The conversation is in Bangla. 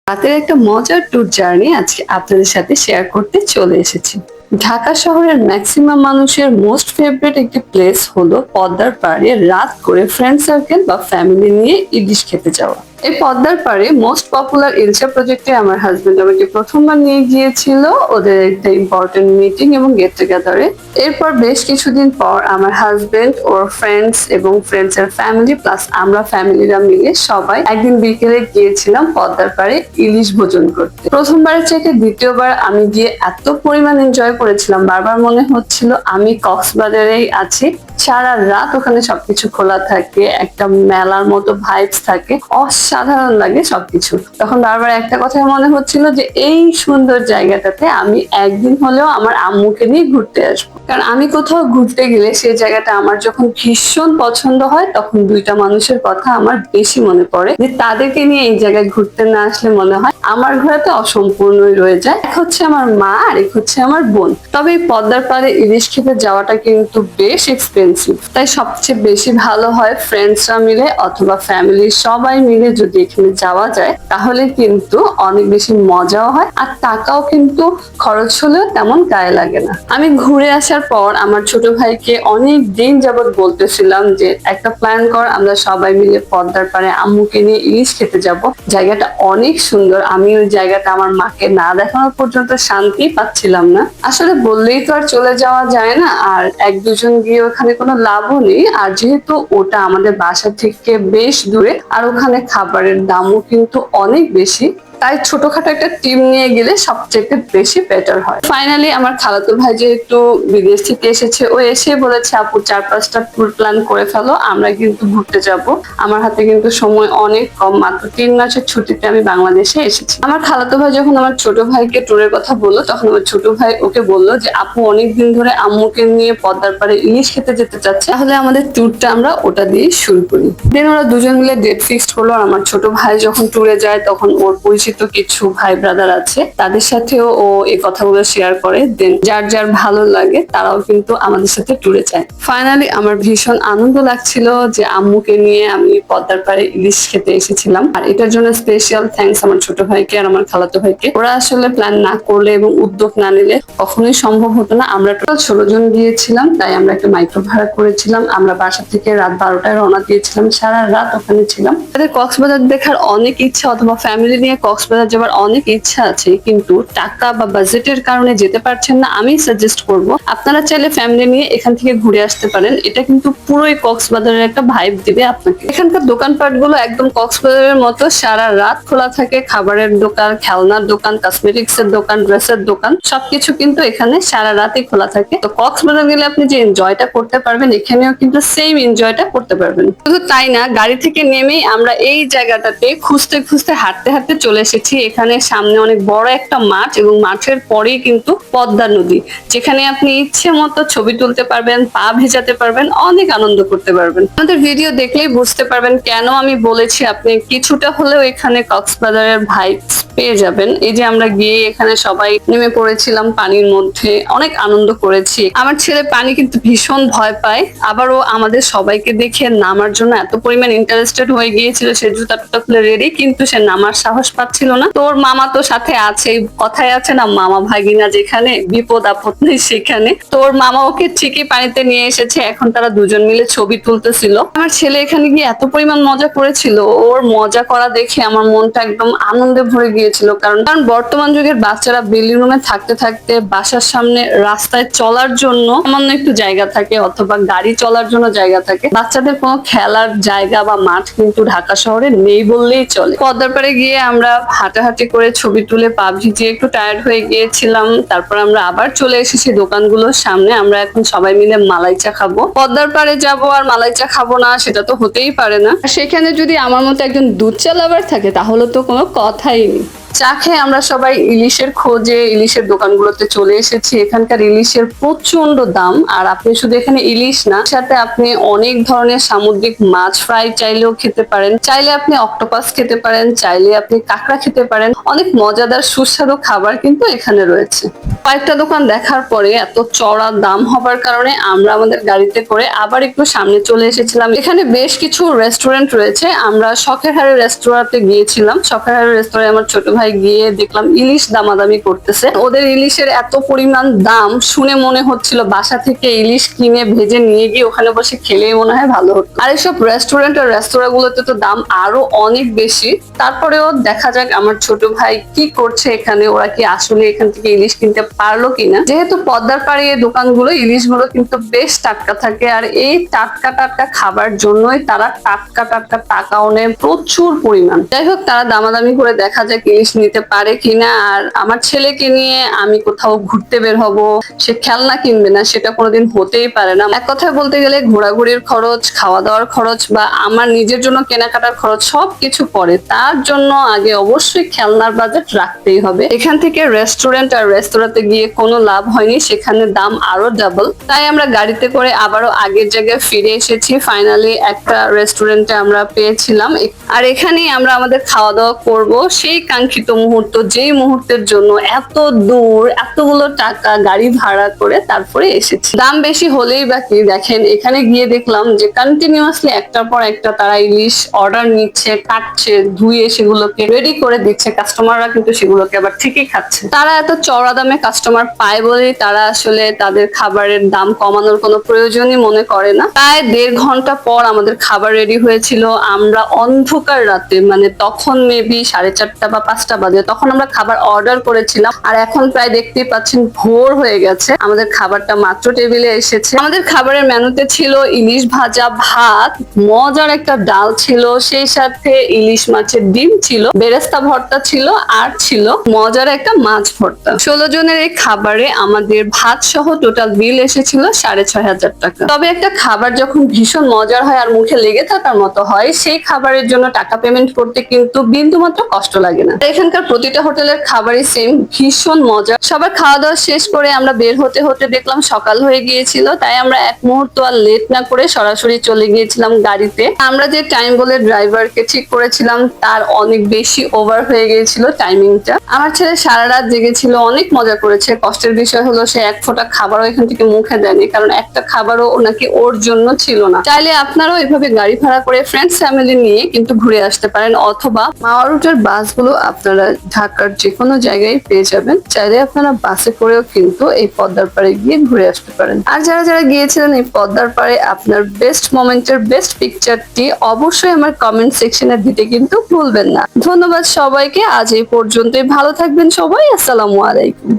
রাতের একটা মজার ট্যুর জার্নি আজকে আপনাদের সাথে শেয়ার করতে চলে এসেছি। ঢাকা শহরের ম্যাক্সিমাম মানুষের মোস্ট ফেভারিট একটি প্লেস হলো পদ্মার পাড়ে রাত করে ফ্রেন্ড সার্কেল বা ফ্যামিলি নিয়ে ইলিশ খেতে যাওয়া। এই পদ্মার পাড়ে মোস্ট পপুলার ইলশা প্রজেক্টে আমার হাজবেন্ড আমাকে প্রথমবার নিয়ে গিয়েছিল ওদের একটা ইম্পর্টেন্ট মিটিং এবং গেট টুগেদারে। এরপর বেশ কিছুদিন পর আমার হাজবেন্ড ওর ফ্রেন্ডস এবং ফ্রেন্ডস এর ফ্যামিলি প্লাস আমরা ফ্যামিলিরা মিলে সবাই একদিন বিকেলে গিয়েছিলাম পদ্মার পাড়ে ইলিশ ভোজন করতে। প্রথমবারের চাইতে দ্বিতীয়বার আমি গিয়ে এত পরিমাণ এনজয় করেছিলাম, বারবার মনে হচ্ছিল আমি কক্সবাজারেই আছি। সারা রাত ওখানে সবকিছু খোলা থাকে, একটা মেলার মতো ভাইবস থাকে, অসাধারণ লাগে সবকিছু। তখন বারবার একটা কথাই মনে হচ্ছিল যে এই সুন্দর জায়গাটাতে আমি একদিন হলেও আমার আম্মুকে নিয়ে ঘুরতে আসবো। কারণ আমি কোথাও ঘুরতে গেলে সেই জায়গাটা আমার যখন ভীষণ পছন্দ হয় তখন দুইটা মানুষের কথা আমার বেশি মনে পড়ে, যে তাদেরকে নিয়ে এই জায়গায় ঘুরতে না আসলে মনে হয় আমার ঘোরাতে অসম্পূর্ণই রয়ে যায়। এক হচ্ছে আমার মা আর এক হচ্ছে আমার বোন। তবে এই পদ্মার পাড়ে ইলিশ খেতে যাওয়াটা কিন্তু বেশ এক্সপেন্সিভ, তাই সবচেয়ে বেশি ভালো হয় ফ্রেন্ডসরা মিলে অথবা ফ্যামিলির সবাই মিলে যদি এখানে যাওয়া যায় তাহলে কিন্তু অনেক বেশি মজাও হয় আর টাকাও কিন্তু খরচ হলেও তেমন গায়ে লাগে না। আমি ঘুরে আসার পর আমার ছোট ভাইকে অনেক দিন যাবত বলতেছিলাম যে একটা প্ল্যান কর, আমরা সবাই মিলে পদ্মার পাড়ে আম্মুকে নিয়ে ইলিশ খেতে যাব। জায়গাটা অনেক সুন্দর, আমি ওই জায়গাটা আমার মাকে না দেখানোর পর্যন্ত শান্তি পাচ্ছিলাম না। আসলে বললেই তো আর চলে যাওয়া যায় না, আর এক দুজন গিয়ে ওখানে কোনো লাভও নেই। আর যেহেতু ওটা আমাদের বাসা থেকে বেশ দূরে আর ওখানে খাবারের দামও কিন্তু অনেক বেশি, তাই ছোটখাটো একটা টিম নিয়ে গেলে সবচেয়ে বেশি বেটার হয়। ফাইনালি আমার খালাতো ভাই যেহেতু বিদেশ থেকে এসেছে, ও এসে বলেছে আপু 4-5টা ট্যুর প্ল্যান করে ফেলো, আমরা কিন্তু ঘুরতে যাব। আমার হাতে কিন্তু সময় অনেক কম, মাত্র 3 মাসের ছুটিতে আমি বাংলাদেশে এসেছি। আমার খালাতো ভাই যখন আমার ছোট ভাইকে ট্যুরের কথা বললো তখন আমার ছোট ভাই ওকে বললো যে আপু অনেকদিন ধরে আম্মুকে নিয়ে পদ্মার পাড়ে ইলিশ খেতে যেতে চাচ্ছে, তাহলে আমাদের ট্যুরটা আমরা ওটা দিয়ে শুরু করি। দেন ওরা দুজন মিলে ডেট ফিক্সড করলো। আর আমার ছোট ভাই যখন ট্যুরে যায় তখন ওর পরিচিত কিছু ভাই ব্রাদার আছে, তাদের সাথেও ও এই কথাগুলো শেয়ার করে। দেন যার যার ভালো লাগে তারাও কিন্তু আমাদের সাথে ট্যুরে যায়। ফাইনালি আমার ভীষণ আনন্দ লাগছিল যে আম্মুকে নিয়ে আমি পদ্মার পাড়ে ইলিশ খেতে এসেছিলাম। আর এটার জন্য স্পেশাল থ্যাঙ্কস আমার ছোট ভাইকে আর আমার খালাতো ভাইকে। ওরা আসলে প্ল্যান না করলে এবং উদ্যোগ না নিলে কখনোই সম্ভব হতো না। আমরা টোটাল 16 জন গিয়েছিলাম, তাই আমরা একটা মাইক্রো ভাড়া করেছিলাম। আমরা বাসা থেকে রাত 12টায় রওনা দিয়েছিলাম, সারা রাত ওখানে ছিলাম। তাদের কক্সবাজার দেখার অনেক ইচ্ছা অথবা ফ্যামিলি নিয়ে কক্সবাজার যাওয়ার অনেক ইচ্ছা আছে, কিন্তু টাকা বা বাজেটের কারণে যেতে পারছেন না। আমি সাজেস্ট করব আপনারা চাইলে ফ্যামিলি নিয়ে এখান থেকে ঘুরে আসতে পারেন। এটা কিন্তু পুরোই কক্সবাজারের একটা ভাইব দিবে আপনাকে। এখানকার দোকানপাট গুলো একদম কক্সবাজারের মতো সারা রাত খোলা থাকে। খাবারের দোকান, খেলনার দোকান, কসমেটিক্স এর দোকান, ড্রেসের দোকান, সবকিছু কিন্তু এখানে সারা রাতই খোলা থাকে। তো কক্সবাজার গেলে আপনি যে এনজয়টা করতে পারবেন এখানেও কিন্তু সেম এনজয়টা করতে পারবেন। শুধু তাই না, গাড়ি থেকে নেমেই আমরা এই জায়গাটাতে খুঁজতে খুঁজতে হাঁটতে হাঁটতে চলে এসেছি। এখানে সামনে অনেক বড় একটা মাঠ এবং মাঠের পরেই কিন্তু পদ্মা নদী, যেখানে আপনি ইচ্ছে মতো ছবি তুলতে পারবেন, পা ভেজাতে পারবেন, অনেক আনন্দ করতে পারবেন। আমাদের ভিডিও দেখলেই বুঝতে পারবেন কেন আমি বলেছি আপনি কিছুটা হলেও এখানে কক্সবাজারের ভাইবস পেয়ে যাবেন। এই যে আমরা গিয়ে এখানে সবাই নেমে পড়েছিলাম পানির মধ্যে, অনেক আনন্দ করেছি। আমার ছেলে পানি কিন্তু ভীষণ ভয় পায়, আবারও আমাদের সবাইকে দেখে নামার জন্য এত পরিমাণ ইন্টারেস্টেড হয়ে গিয়েছিল, সে জুতা টুতা খুলে রেডি, কিন্তু সে নামার সাহস পাচ্ছিল না। তোর মামা তো সাথে আছে, কথায় আছে না মামা ভাগিনা যেখানে বিপদ আপদ নেই সেখানে, তোর মামা ওকে ঠিকই পানিতে নিয়ে এসেছে। এখন তারা দুজন মিলে ছবি তুলতেছিল। আমার ছেলে এখানে গিয়ে এত পরিমাণ মজা করেছিল, ওর মজা করা দেখে আমার মনটা একদম আনন্দে ভরে গিয়েছিল। কারণ বর্তমান যুগের বাচ্চারা বিল্ডিং রুমে থাকতে থাকতে বাসার সামনে রাস্তায় চলার জন্য সামান্য একটু জায়গা থাকে অথবা গাড়ি চলার জন্য জায়গা থাকে, বাচ্চাদের কোনো খেলার জায়গা বা মাঠ কিন্তু ঢাকা শহরে নেই বললেই চলে। পদ্মার পাড়ে গিয়ে আমরা হাঁটাহাঁটি করে ছবি তুলে পা ভিজিয়ে একটু টায়ার্ড হয়ে গিয়েছিলাম। তারপর আমরা আবার চলে এসেছি দোকানগুলোর সামনে। আমরা এখন সবাই মিলে মালাই চা খাবো। পদ্মার পাড়ে যাবো আর মালাই চা খাবো না, সেটা তো হতেই পারে না। সেখানে যদি আমার মতো একজন দুধ চা লাভার থাকে তাহলে তো কোনো কথাই নেই। চা খেয়ে আমরা সবাই ইলিশের খোঁজে ইলিশের দোকানগুলোতে চলে এসেছি। এখানকার ইলিশের প্রচন্ড দাম। আর আপনি শুধু এখানে ইলিশ না, সাথে আপনি অনেক ধরনের সামুদ্রিক মাছ ফ্রাই চাইলেও খেতে পারেন, চাইলে আপনি অক্টোপাস খেতে পারেন, চাইলে আপনি কাঁকড়া খেতে পারেন। অনেক মজাদার সুস্বাদু খাবার কিন্তু এখানে রয়েছে। কয়েকটা দোকান দেখার পরে এত চড়া দাম হবার কারণে আমরা আমাদের গাড়িতে করে আবার একটু সামনে চলে এসেছিলাম। এখানে বেশ কিছু রেস্টুরেন্ট রয়েছে। আমরা শখের হারে রেস্তোরাঁতে গিয়েছিলাম। শখের হারে রেস্তোরাঁয় আমার ছোট ভাই গিয়ে দেখলাম ইলিশ দামাদামি করতেছে। ওদের ইলিশের এত পরিমাণ দাম শুনে মনে হচ্ছিল বাসা থেকে ইলিশ কিনে ভেজে নিয়ে গিয়ে ওখানে বসে খেলেই মনে হয় ভালো হতো। আর এসব রেস্টুরেন্ট আর রেস্তোরাঁ গুলোতে তো দাম আরো অনেক বেশি। তারপরেও দেখা যাক আমার ছোট ভাই কি করছে এখানে, ওরা কি আসলে এখান থেকে ইলিশ কিনতে পারলো কিনা। যেহেতু পদ্মার পাড়ে এই দোকানগুলো ইলিশগুলো কিন্তু বেশ টাটকা থাকে, আর এই টাটকা টাটকা খাবার জন্যই তারা টাটকা টাটকা টাকাও নেয় প্রচুর পরিমাণ। যাই হোক, তারা দামাদামি করে দেখা যাক ইলিশ নিতে পারে কিনা। আর আমার ছেলেকে নিয়ে আমি কোথাও ঘুরতে বের হব, সে খেলনা কিনবে না, সেটা কোনোদিন হতেই পারে না। এক কথায় বলতে গেলে ঘোরাঘুরির খরচ, খাওয়া দাওয়ার খরচ বা আমার নিজের জন্য কেনাকাটার খরচ সবকিছু পড়ে। তার জন্য আগে অবশ্যই খেলনার বাজেট রাখতেই হবে। এখান থেকে রেস্টুরেন্ট আর রেস্তোরাঁতে গিয়ে কোনো লাভ হয়নি, সেখানে দাম আরো ডাবল। তাই আমরা গাড়িতে করে আবারও আগের জায়গায় ফিরে এসেছি। ফাইনালি একটা রেস্টুরেন্টে আমরা পেয়েছিলাম, আর এখানেই আমরা আমাদের খাওয়া দাওয়া করব। সেই কাঙ্ক্ষিত মুহূর্ত, যেই মুহূর্তের জন্য এত দূর এতগুলো টাকা গাড়ি ভাড়া করে তারপরে এসেছি। দাম বেশি হলেই বা কি, দেখেন এখানে গিয়ে দেখলাম যে কন্টিনিউয়াসলি একটার পর একটা তারা ইলিশ অর্ডার নিচ্ছে, কাটছে, ধুয়ে সেগুলোকে রেডি করে দিচ্ছে। কাস্টমাররা কিন্তু সেগুলোকে আবার ঠিকই খাচ্ছে। তারা এত চড়া দামে কাস্টমার পায় বলেই তারা আসলে তাদের খাবারের দাম কমানোর কোনো প্রয়োজনই মনে করে না। প্রায় 1.5 ঘন্টা পর আমাদের খাবার রেডি হয়েছিল। আমরা অন্ধকার রাতে, মানে তখন মেবি 4:30 বা 5টা বাজে, তখন আমরা খাবার অর্ডার করেছিলাম। আর এখন প্রায় দেখতেই পাচ্ছেন ভোর হয়ে গেছে। আমাদের খাবারটা মাত্র টেবিলে এসেছে। আমাদের খাবারের মেনুতে ছিল ইলিশ ভাজা, ভাত, মজার একটা ডাল ছিল, সেই সাথে ইলিশ মাছের ডিম ছিল, বেরেস্তা ভর্তা ছিল, আর ছিল মজার একটা মাছ ভর্তা। 16 জনের এই খাবারে আমাদের ভাত সহ টোটাল বিল এসেছিল 6,500 টাকা। তবে একটা খাবার যখন ভীষণ মজার হয় আর মুখে লেগে থাকার মতো হয়, সেই খাবারের জন্য টাকা পেমেন্ট করতে কিন্তু বিন্দু মাত্র কষ্ট লাগে না। এখানকার প্রতিটা হোটেলের খাবারই সেম, ভীষণ মজা। সবার খাওয়া দাওয়া শেষ করে আমরা বের হতে হতে দেখলাম সকাল হয়ে গিয়েছিল। তাই আমরা এক মুহূর্ত আর লেট না করে সরাসরি চলে গিয়েছিলাম গাড়িতে। আমরা যে টাইম বলে ড্রাইভারকে ঠিক করেছিলাম তার অনেক বেশি ওভার হয়ে গিয়েছিল টাইমিংটা। আমার ছেলে সারা রাত জেগেছিল, অনেক মজা করেছে। কষ্টের বিষয় হলো সে এক ফোঁটা খাবারও এখান থেকে মুখে দেয়নি, কারণ একটা খাবারও নাকি ওর জন্য ছিল না। চাইলে আপনারাও এভাবে গাড়ি ভাড়া করে ফ্রেন্ডস ফ্যামিলি নিয়ে কিন্তু ঘুরে আসতে পারেন, অথবা মাওয়া রুটের বাসগুলো আপনারা ঢাকার যে কোনো জায়গায় পেয়ে যাবেন। চাইলে আপনারা বাসে করেও কিন্তু এই পদ্মার পাড়ে গিয়ে ঘুরে আসতে পারেন। আর যারা যারা গিয়েছিলেন এই পদ্মার পাড়ে, আপনার বেস্ট মোমেন্টের বেস্ট পিকচারটি অবশ্যই আমার কমেন্ট সেকশনে দিতে কিন্তু ভুলবেন না। ধন্যবাদ সবাইকে। আজ এই পর্যন্তই। ভালো থাকবেন সবাই। আসসালামু আলাইকুম।